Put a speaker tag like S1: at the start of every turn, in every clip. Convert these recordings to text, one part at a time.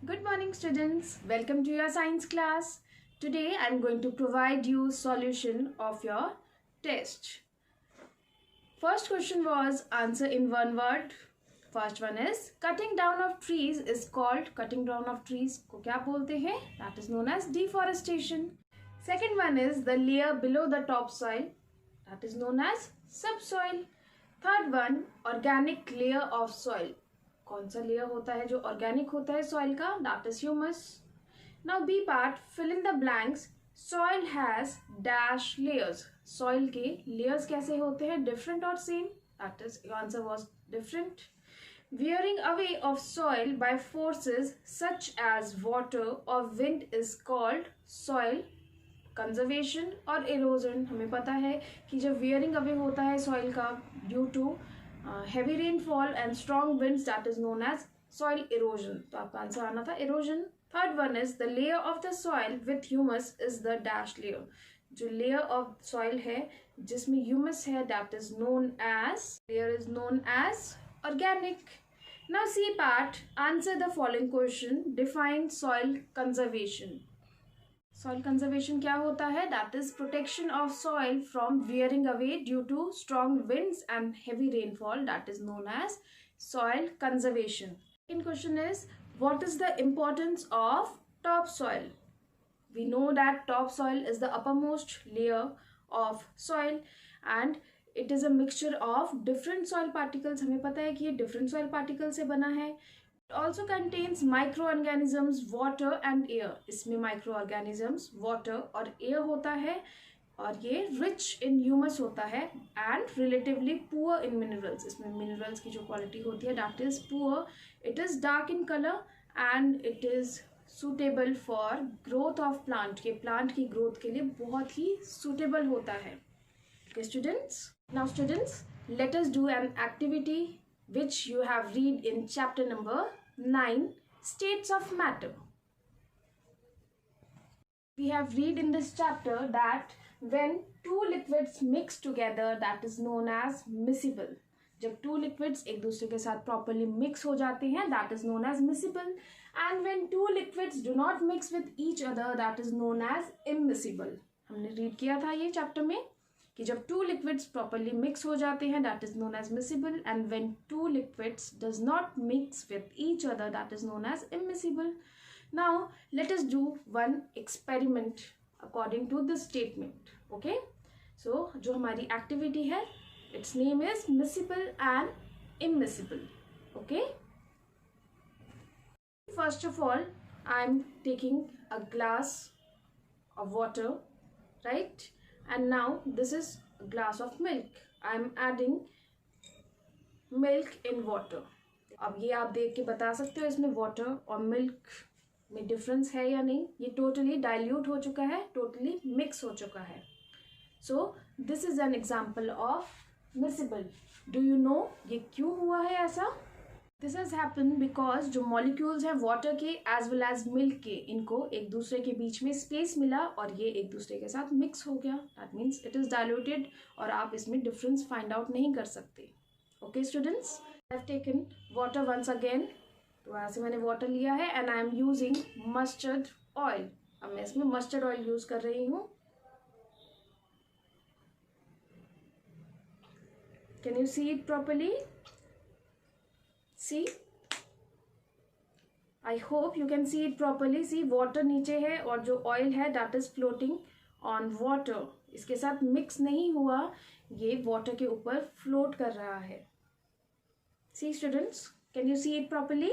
S1: Good morning students, welcome to your science class. Today I am going to provide you solution of your test. First question was answer in one word. First one is cutting down of trees is called cutting down of trees को क्या बोलते हैं? That is known as deforestation. Second one is the layer below the topsoil, that is known as subsoil. Third one organic layer of soil. कौन सा layer होता है जो organic होता है सॉइल का? That is humus. Now B part fill in the blanks. Soil has dash layers. Soil के layers कैसे होते हैं? डिफरेंट और same? That is your answer was different. Veering away of soil by forces such as water or wind is called soil conservation or erosion. हमें पता है कि जब veering away होता है soil का due to heavy rainfall and strong winds, that is known as soil erosion. तो आपका आंसर आना था erosion. Third one is the layer of the soil with humus is the dash layer. जो layer of soil है जिसमें humus है that is known as layer is known as organic. Now C part, answer the following question. Define soil conservation. Soil conservation क्या होता है? That is protection of soil from wearing away due to strong winds and heavy rainfall. That is known as soil conservation. Second question is what is the importance of topsoil? We know that topsoil is the uppermost layer of soil and it is a mixture of different soil particles. हमें पता है कि ये different soil particles से बना है. It also contains microorganisms, water and air. इसमें microorganisms, water और air होता है और ये rich in humus होता है and relatively poor in minerals. इसमें minerals की जो quality होती है that is poor. It is dark in color and it is suitable for growth of plant. ये plant की growth के लिए बहुत ही suitable होता है. Okay students? Now students, let us do an activity which you have read in chapter number 9, states of matter. We have read in this chapter that when two liquids mix together, that is known as miscible. जब two liquids एक दूसरे के साथ properly mix हो जाते हैं, that is known as miscible. And when two liquids do not mix with each other, that is known as immiscible. हमने read किया था ये chapter में कि जब two liquids properly mix हो जाते हैं that is known as miscible and when two liquids does not mix with each other that is known as immiscible. Now let us do one experiment according to this statement. Okay, so जो हमारी activity है its name is miscible and immiscible. Okay, first of all I am taking a glass of water, right? And now this is a glass of milk. I am adding milk in water. अब ये आप देख के बता सकते हो इसमें water और milk में difference है या नहीं. ये totally dilute हो चुका है, totally mix हो चुका है. So this is an example of miscible. Do you know ये क्यों हुआ है ऐसा? This has happened because जो molecules हैं water के as well as milk के इनको एक दूसरे के बीच में space मिला और ये एक दूसरे के साथ mix हो गया. That means it is diluted और आप इसमें difference find out नहीं कर सकते. Okay students, I have taken water once again. तो यहाँ से मैंने water लिया है and I am using mustard oil. अब मैं इसमें mustard oil use कर रही हूँ. Can you see it properly? See, I hope you can see it properly. See, water नीचे है और जो oil है that is floating on water. इसके साथ mix नहीं हुआ, ये water के ऊपर float कर रहा है. See students, can you see it properly?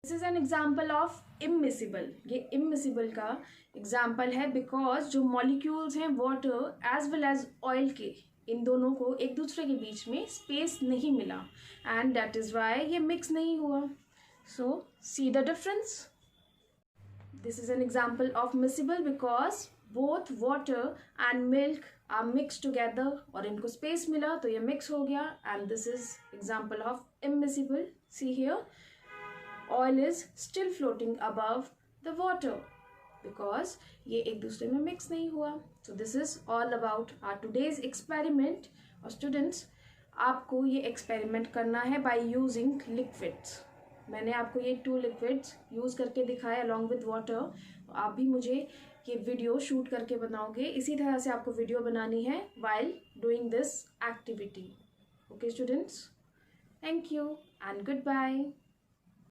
S1: This is an example of immiscible. ये immiscible का example है because जो molecules हैं water as well as oil के इन दोनों को एक दूसरे के बीच में स्पेस नहीं मिला एंड दैट इज वाई ये मिक्स नहीं हुआ. So see the difference. This is an example of miscible because both water and milk are mix together और इनको स्पेस मिला तो ये मिक्स हो गया and this is example of immiscible. See here oil is still floating above the water because ये एक दूसरे में mix नहीं हुआ. So this is all about our today's experiment. और students आपको ये experiment करना है by using liquids. मैंने आपको ये 2 लिक्विड्स यूज़ करके दिखाए अलॉन्ग विद वाटर। आप भी मुझे ये वीडियो शूट करके बनाओगे। इसी तरह से आपको वीडियो बनानी है while doing this activity. Okay students, thank you and goodbye.